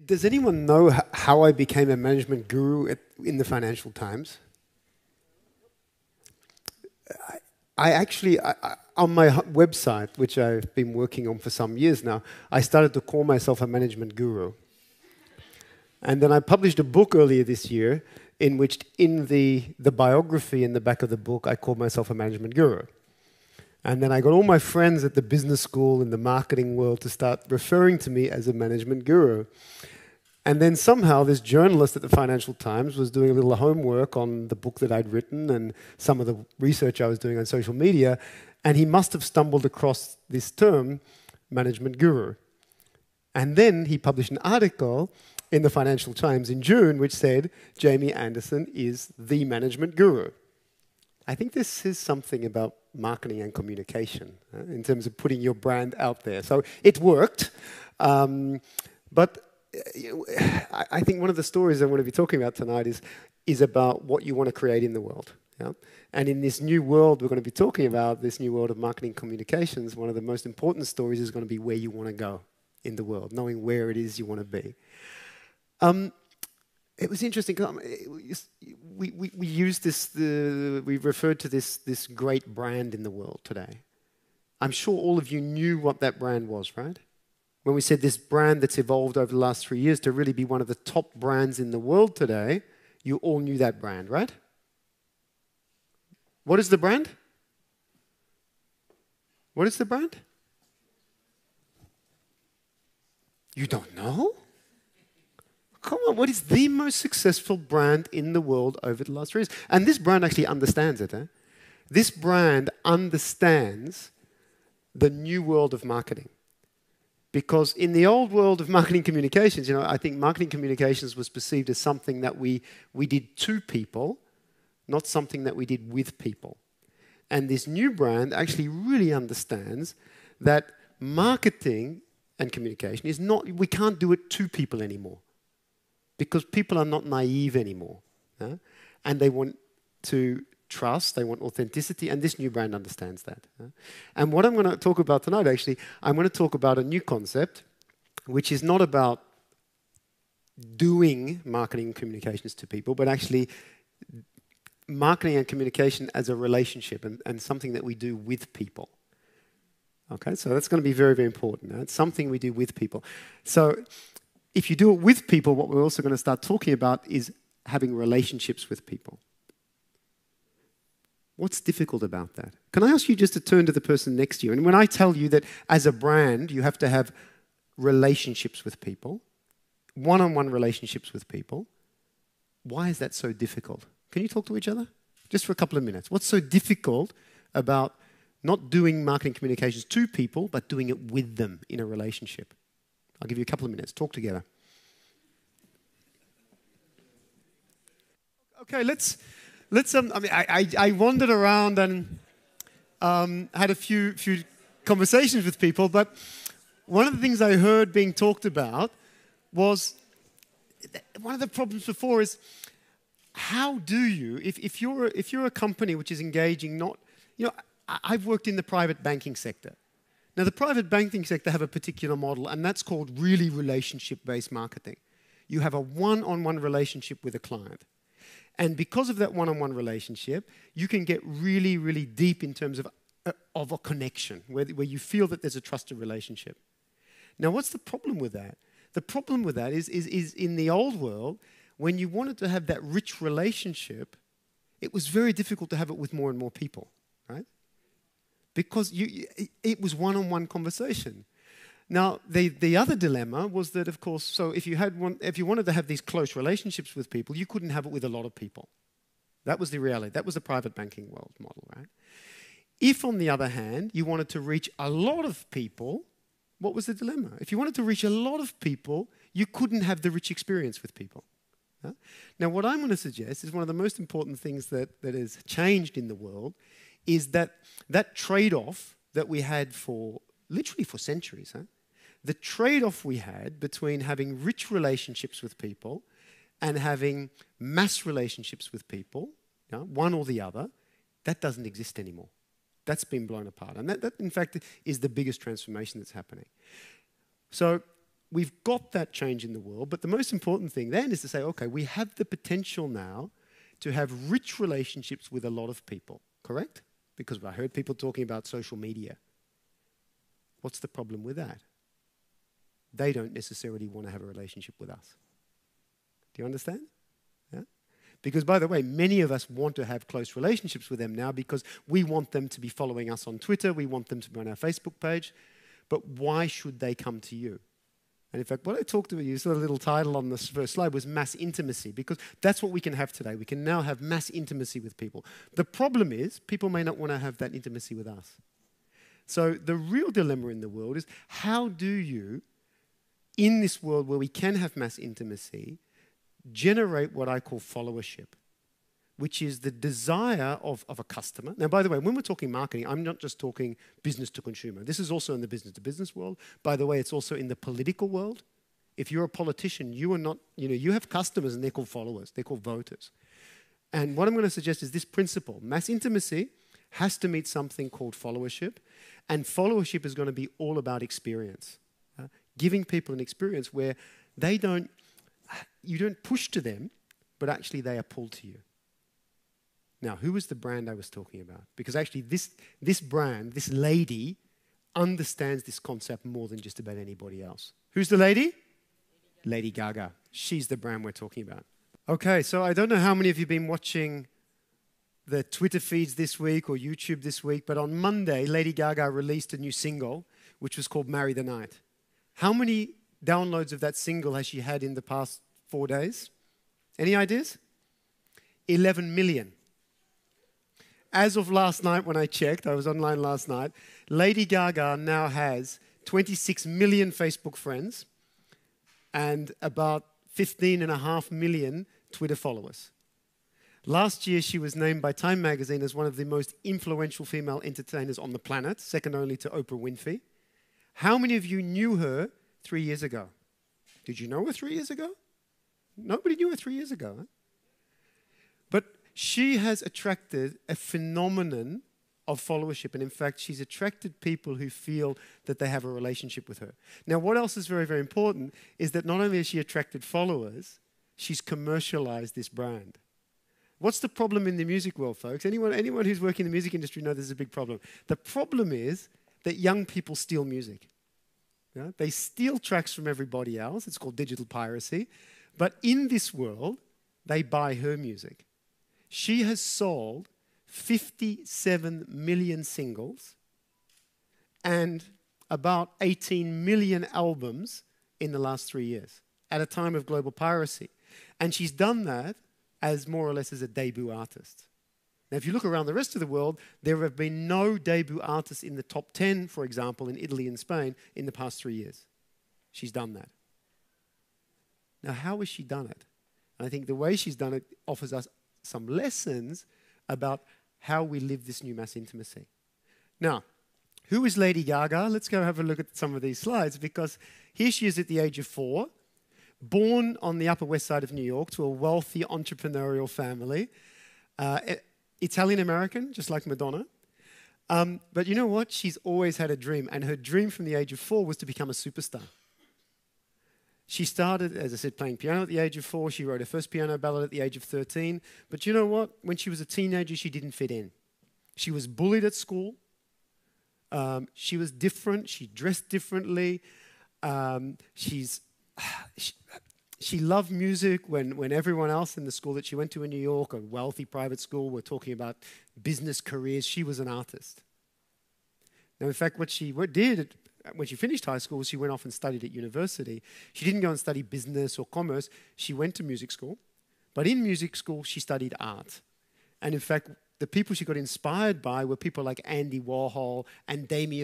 Does anyone know how I became a management guru in the Financial Times? I actually, on my website, which I've been working on for some years now, I started to call myself a management guru. And then I published a book earlier this year in which, in the biography in the back of the book, I called myself a management guru. And then I got all my friends at the business school in the marketing world to start referring to me as a management guru. And then somehow this journalist at the Financial Times was doing a little homework on the book that I'd written and some of the research I was doing on social media, and he must have stumbled across this term, management guru. And then he published an article in the Financial Times in June which said, Jamie Anderson is the management guru. I think this says something about marketing and communication in terms of putting your brand out there. So it worked, but I think one of the stories I want to be talking about tonight is about what you want to create in the world. Yeah? And in this new world we're going to be talking about, this new world of marketing communications, one of the most important stories is going to be where you want to go in the world, knowing where it is you want to be. It was interesting. We used this. We referred to this great brand in the world today. I'm sure all of you knew what that brand was, right? When we said this brand that's evolved over the last 3 years to really be one of the top brands in the world today, you all knew that brand, right? What is the brand? What is the brand? You don't know? Come on, what is the most successful brand in the world over the last 3 years? And this brand actually understands it. This brand understands the new world of marketing. Because in the old world of marketing communications, I think marketing communications was perceived as something that we did to people, not something that we did with people. And this new brand actually really understands that marketing and communication is not, we can't do it to people anymore. Because people are not naive anymore. And they want to trust, they want authenticity, and this new brand understands that. And what I'm going to talk about tonight, actually, I'm going to talk about a new concept, which is not about doing marketing and communications to people, but actually marketing and communication as a relationship and something that we do with people. Okay, so that's going to be very, very important. It's something we do with people. So if you do it with people, what we're also going to start talking about is having relationships with people. What's difficult about that? Can I ask you just to turn to the person next to you? And when I tell you that as a brand, you have to have relationships with people, one-on-one relationships with people, why is that so difficult? Can you talk to each other? Just for a couple of minutes. What's so difficult about not doing marketing communications to people, but doing it with them in a relationship? I'll give you a couple of minutes. Talk together. Okay, let's. I wandered around and had a few conversations with people, but one of the things I heard being talked about was one of the problems before is how do you, if you're a company which is engaging not, I've worked in the private banking sector. Now, the private banking sector have a particular model, and that's called really relationship-based marketing. You have a one-on-one relationship with a client. And because of that one-on-one relationship, you can get really, really deep in terms of a connection, where you feel that there's a trusted relationship. Now, what's the problem with that? The problem with that is in the old world, when you wanted to have that rich relationship, it was very difficult to have it with more and more people, right? Because it was one-on-one conversation. Now, the other dilemma was that, of course, so if you wanted to have these close relationships with people, you couldn't have it with a lot of people. That was the reality. That was the private banking world model, right? If, on the other hand, you wanted to reach a lot of people, what was the dilemma? If you wanted to reach a lot of people, you couldn't have the rich experience with people. Now, what I'm going to suggest is one of the most important things that has changed in the world is that trade-off that we had literally for centuries. The trade-off we had between having rich relationships with people and having mass relationships with people, one or the other, that doesn't exist anymore. That's been blown apart. And that in fact, is the biggest transformation that's happening. So we've got that change in the world, but the most important thing then is to say, okay, we have the potential now to have rich relationships with a lot of people, correct? Because I heard people talking about social media. What's the problem with that? They don't necessarily want to have a relationship with us. Do you understand? Yeah? Because, by the way, many of us want to have close relationships with them now because we want them to be following us on Twitter, we want them to be on our Facebook page, but why should they come to you? And in fact, what I talked about, you saw the little title on this first slide, was mass intimacy, because that's what we can have today. We can now have mass intimacy with people. The problem is, people may not want to have that intimacy with us. So the real dilemma in the world is, how do you, in this world where we can have mass intimacy, generate what I call followership, which is the desire of a customer. Now, by the way, when we're talking marketing, I'm not just talking business to consumer. This is also in the business to business world. By the way, it's also in the political world. If you're a politician, you are not, you have customers and they're called followers. They're called voters. And what I'm going to suggest is this principle. Mass intimacy has to meet something called followership. And followership is going to be all about experience. Giving people an experience where you don't push to them, but actually they are pulled to you. Now, who was the brand I was talking about? Because actually this brand, this lady, understands this concept more than just about anybody else. Who's the lady? Lady Gaga. She's the brand we're talking about. Okay, so I don't know how many of you have been watching the Twitter feeds this week or YouTube this week, but on Monday, Lady Gaga released a new single, which was called Marry the Night. How many downloads of that single has she had in the past 4 days? Any ideas? 11 million. As of last night when I checked, I was online last night, Lady Gaga now has 26 million Facebook friends and about 15.5 million Twitter followers. Last year, she was named by Time magazine as one of the most influential female entertainers on the planet, second only to Oprah Winfrey. How many of you knew her 3 years ago? Did you know her 3 years ago? Nobody knew her 3 years ago. Huh? But she has attracted a phenomenon of followership. And in fact, she's attracted people who feel that they have a relationship with her. Now, what else is very, very important is that not only has she attracted followers, she's commercialized this brand. What's the problem in the music world, folks? Anyone who's working in the music industry knows there's a big problem. The problem is that young people steal music. Yeah? They steal tracks from everybody else. It's called digital piracy. But in this world, they buy her music. She has sold 57 million singles and about 18 million albums in the last 3 years at a time of global piracy. And she's done that as more or less as a debut artist. Now, if you look around the rest of the world, there have been no debut artists in the top 10, for example, in Italy and Spain in the past 3 years. She's done that. Now, how has she done it? And I think the way she's done it offers us some lessons about how we live this new mass intimacy. Now, who is Lady Gaga? Let's go have a look at some of these slides, because here she is at the age of 4, born on the Upper West Side of New York to a wealthy entrepreneurial family, Italian-American, just like Madonna. But you know what? She's always had a dream, and her dream from the age of 4 was to become a superstar. She started, as I said, playing piano at the age of 4. She wrote her first piano ballad at the age of 13. But you know what? When she was a teenager, she didn't fit in. She was bullied at school. She was different. She dressed differently. She loved music when everyone else in the school that she went to in New York, a wealthy private school, were talking about business careers. She was an artist. Now, in fact, what she did when she finished high school, she went off and studied at university. She didn't go and study business or commerce. She went to music school. But in music school, she studied art. And in fact, the people she got inspired by were people like Andy Warhol and Damien